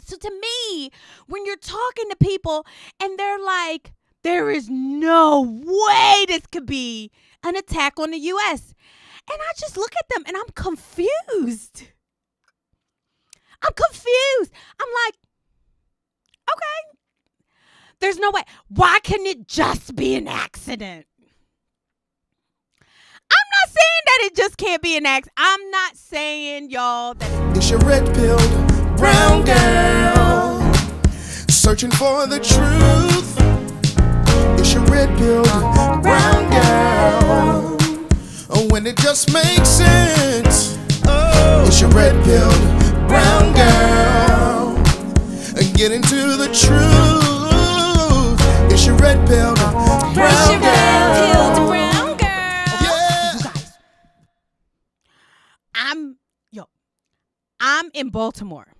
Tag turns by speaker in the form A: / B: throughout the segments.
A: So to me, when you're talking to people and they're like, there is no way this could be an attack on the U.S. And I just look at them and I'm confused. I'm confused. I'm like, okay, there's no way. Why couldn't it just be an accident? I'm not saying that it just can't be an accident. I'm not saying, y'all, that
B: it's your red-pilled brown girl searching for the truth. It's your red-pilled brown girl. Oh, when it just makes sense. Oh, it's your red-pilled brown girl. Get into the truth. It's your red-pilled brown girl.
A: it's your red-pilled brown girl.
B: Yeah.
A: You guys, I'm in Baltimore.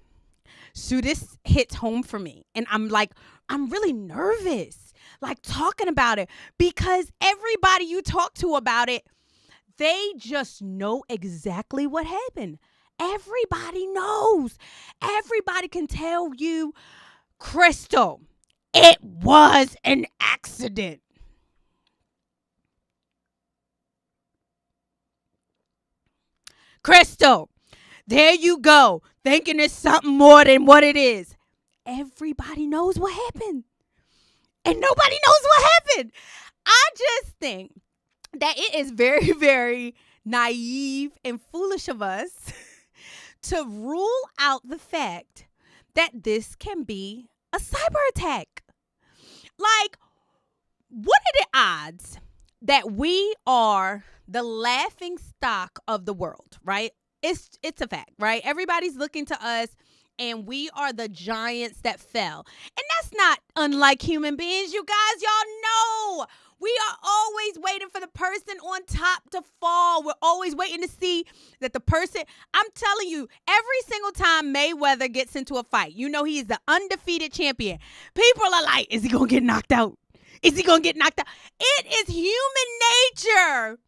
A: So this hits home for me. And I'm really nervous, like talking about it, because everybody you talk to about it, they just know exactly what happened. Everybody knows. Everybody can tell you, Crystal, it was an accident. Crystal, there you go, thinking it's something more than what it is. Everybody knows what happened. And nobody knows what happened. I just think that it is very, very naive and foolish of us to rule out the fact that this can be a cyber attack. Like, what are the odds that we are the laughing stock of the world, right? It's a fact, right? Everybody's looking to us, and we are the giants that fell. And that's not unlike human beings, you guys. Y'all know we are always waiting for the person on top to fall. We're always waiting to see that the person, I'm telling you, every single time Mayweather gets into a fight, you know he is the undefeated champion. People are like, is he going to get knocked out? Is he going to get knocked out? It is human nature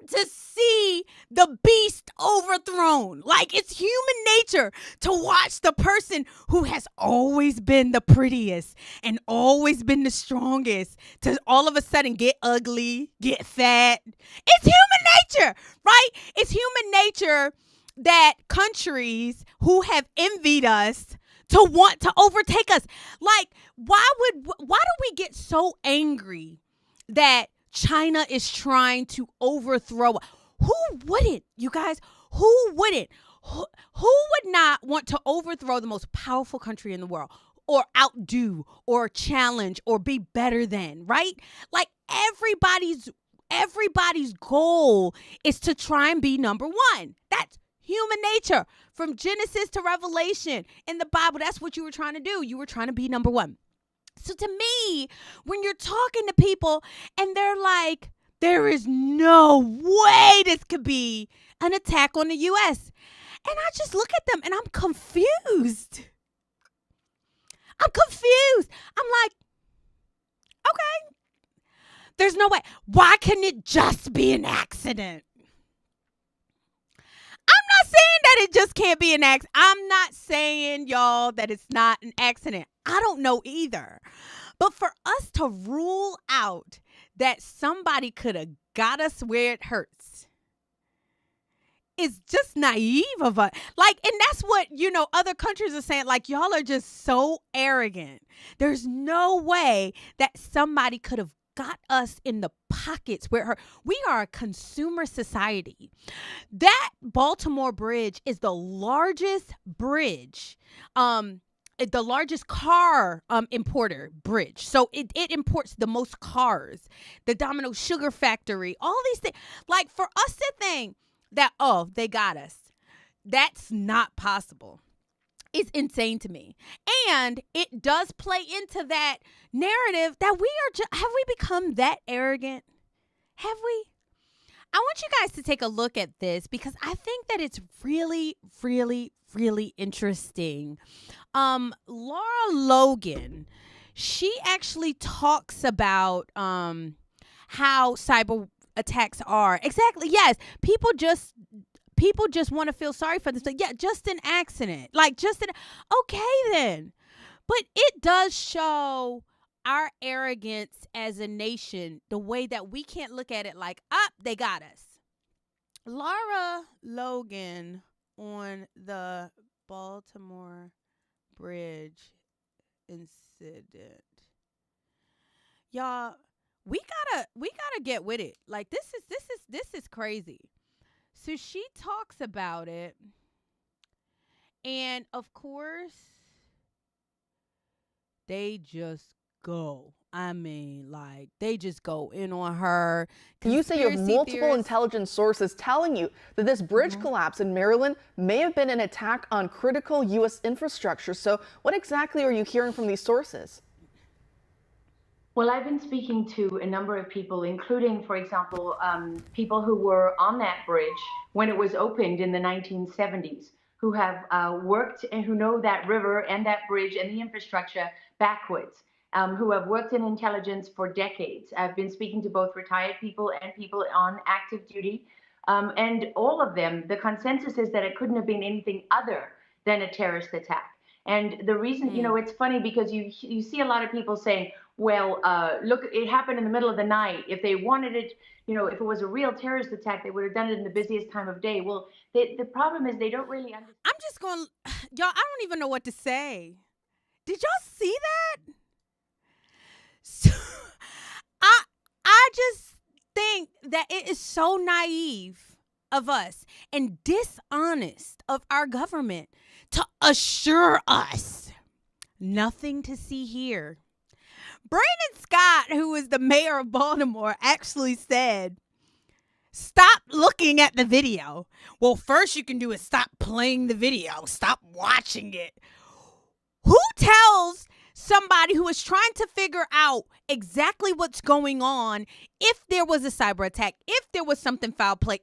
A: to see the beast overthrown. Like, it's human nature to watch the person who has always been the prettiest and always been the strongest to all of a sudden get ugly, get fat. It's human nature, right? It's human nature that countries who have envied us to want to overtake us. Like, why do we get so angry that China is trying to overthrow? Who wouldn't, you guys? Who wouldn't? Who would not want to overthrow the most powerful country in the world, or outdo, or challenge, or be better than, right? Like, everybody's goal is to try and be number one. That's human nature. From Genesis to Revelation in the Bible, that's what you were trying to do. You were trying to be number one. So to me, when you're talking to people and they're like, there is no way this could be an attack on the U.S. And I just look at them and I'm confused. I'm like, okay, there's no way. Why couldn't it just be an accident? I'm not saying that it just can't be an accident. I'm not saying, y'all, that it's not an accident. I don't know either. But for us to rule out that somebody could have got us where it hurts is just naive of us. Like, and that's what, other countries are saying. Like, y'all are just so arrogant. There's no way that somebody could have got us in the pockets where it hurt. We are a consumer society. That Baltimore Bridge is the largest bridge, the largest car importer bridge. So it imports the most cars, the Domino Sugar Factory, all these things. Like, for us to think that, oh, they got us, that's not possible. It's insane to me. And it does play into that narrative that we are have we become that arrogant? Have we? I want you guys to take a look at this because I think that it's really, really, really interesting. Lara Logan, she actually talks about how cyber attacks are. Exactly. Yes. People people just want to feel sorry for this. Like, yeah, just an accident. Like, okay then. But it does show our arrogance as a nation, the way that we can't look at it like, they got us. Lara Logan on the Baltimore Bridge incident. Y'all, we gotta get with it. Like, this is crazy. So she talks about it, and of course they just go. I mean, like, they just go in on her.
C: You say you have multiple intelligence sources telling you that this bridge collapse in Maryland may have been an attack on critical U.S. infrastructure. So what exactly are you hearing from these sources?
D: Well, I've been speaking to a number of people, including, for example, people who were on that bridge when it was opened in the 1970s, who have worked and who know that river and that bridge and the infrastructure backwards, who have worked in intelligence for decades. I've been speaking to both retired people and people on active duty, and all of them, the consensus is that it couldn't have been anything other than a terrorist attack. And the reason, you know, it's funny because you see a lot of people saying, well, look, it happened in the middle of the night. If they wanted it, you know, if it was a real terrorist attack, they would have done it in the busiest time of day. Well, the problem is they don't really understand.
A: I'm just going, y'all, I don't even know what to say. Did y'all see that? So, I just think that it is so naive of us and dishonest of our government to assure us nothing to see here. Brandon Scott, who is the mayor of Baltimore, actually said, stop looking at the video. Well, first you can do is stop playing the video. Stop watching it. Who tells somebody who is trying to figure out exactly what's going on if there was a cyber attack, if there was something foul play,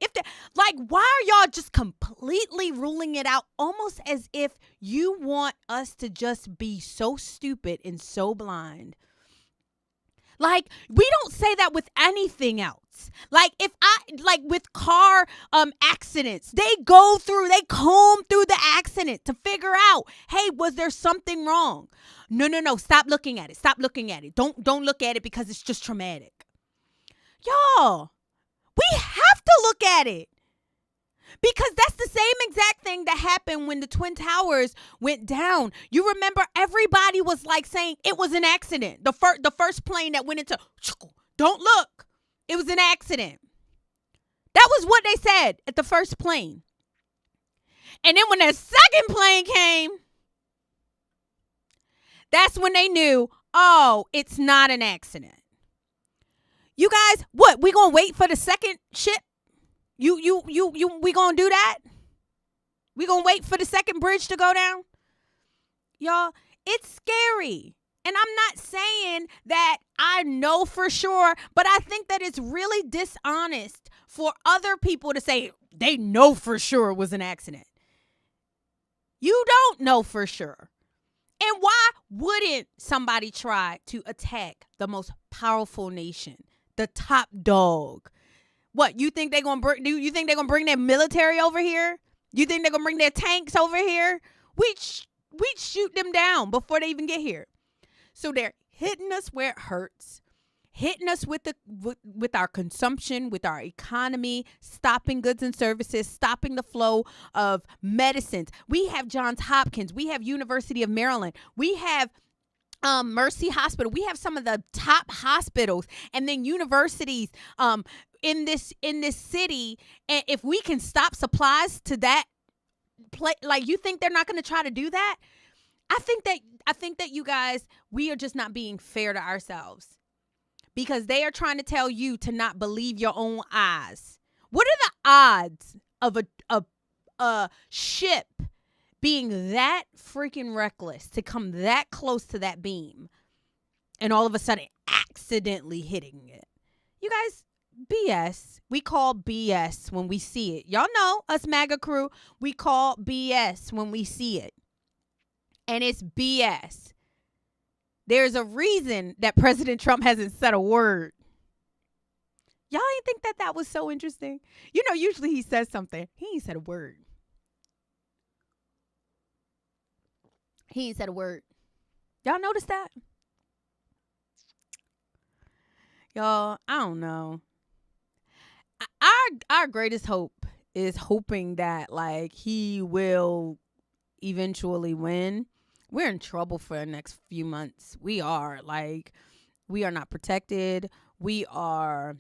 A: why are y'all just completely ruling it out, almost as if you want us to just be so stupid and so blind? Like, we don't say that with anything else. Like, with car accidents, they comb through the accident to figure out, hey, was there something wrong? No, stop looking at it. Stop looking at it. Don't look at it because it's just traumatic. Y'all, we have to look at it. Because that's the same exact thing that happened when the Twin Towers went down. You remember everybody was like saying it was an accident. The first plane that went into, don't look. It was an accident. That was what they said at the first plane. And then when the second plane came, that's when they knew, oh, it's not an accident. You guys, what? We gonna wait for the second ship? We gonna do that? We gonna wait for the second bridge to go down? Y'all, it's scary. And I'm not saying that I know for sure, but I think that it's really dishonest for other people to say they know for sure it was an accident. You don't know for sure. And why wouldn't somebody try to attack the most powerful nation, the top dog? What, you think they're going to bring their military over here? You think they're going to bring their tanks over here? We'd shoot them down before they even get here. So they're hitting us where it hurts, hitting us with our consumption, with our economy, stopping goods and services, stopping the flow of medicines. We have Johns Hopkins. We have University of Maryland. We have Mercy Hospital. We have some of the top hospitals and then universities in this city. And if we can stop supplies to that place, like, you think they're not going to try to do that? I think that you guys, we are just not being fair to ourselves, because they are trying to tell you to not believe your own eyes. What are the odds of a ship being that freaking reckless to come that close to that beam and all of a sudden accidentally hitting it? You guys, BS. We call BS when we see it. Y'all know us MAGA crew, we call BS when we see it. And it's BS. There's a reason that President Trump hasn't said a word. Y'all ain't think that was so interesting? You know, usually he says something. He ain't said a word. He ain't said a word. Y'all notice that? Y'all, I don't know. Our greatest hope is hoping that like he will eventually win. We're in trouble for the next few months. We are not protected. We are,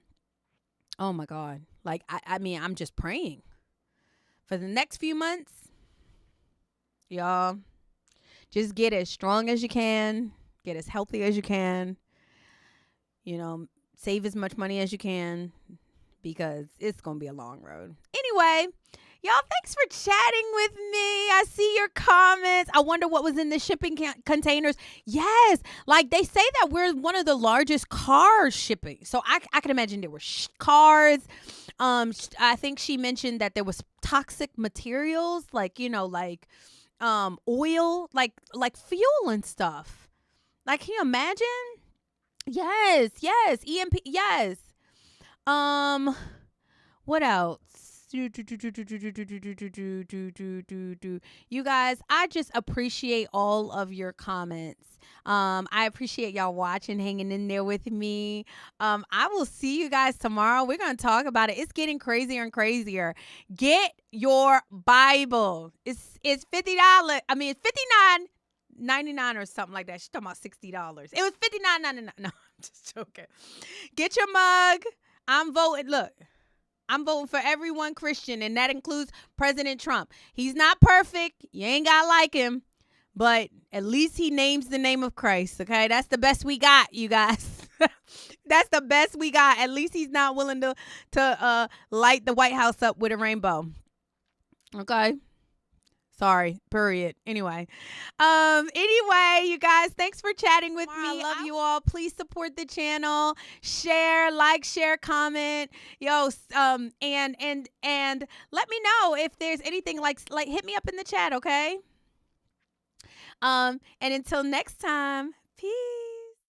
A: oh my God. Like, I mean, I'm just praying for the next few months. Y'all, just get as strong as you can, get as healthy as you can, you know, save as much money as you can, because it's going to be a long road. Anyway, y'all, thanks for chatting with me. I see your comments. I wonder what was in the shipping containers. Yes, like they say that we're one of the largest car shipping. So I can imagine there were cars. I think she mentioned that there was toxic materials, like, you know, like oil, like fuel and stuff. Like, can you imagine? Yes, EMP, yes. What else? You guys, I just appreciate all of your comments. I appreciate y'all watching, hanging in there with me. I will see you guys tomorrow. We're going to talk about it. It's getting crazier and crazier. Get your Bible. It's $50. I mean, it's $59.99 or something like that. She's talking about $60. It was $59.99. No, I'm just joking. Get your mug. I'm voting. Look, I'm voting for everyone Christian, and that includes President Trump. He's not perfect. You ain't got to like him, but at least he names the name of Christ, okay? That's the best we got, you guys. That's the best we got. At least he's not willing to light the White House up with a rainbow, okay? Sorry, period. Anyway, you guys, thanks for chatting with me. I love you all. Please support the channel. Share, comment. Yo, and let me know if there's anything like hit me up in the chat, okay? And until next time, peace.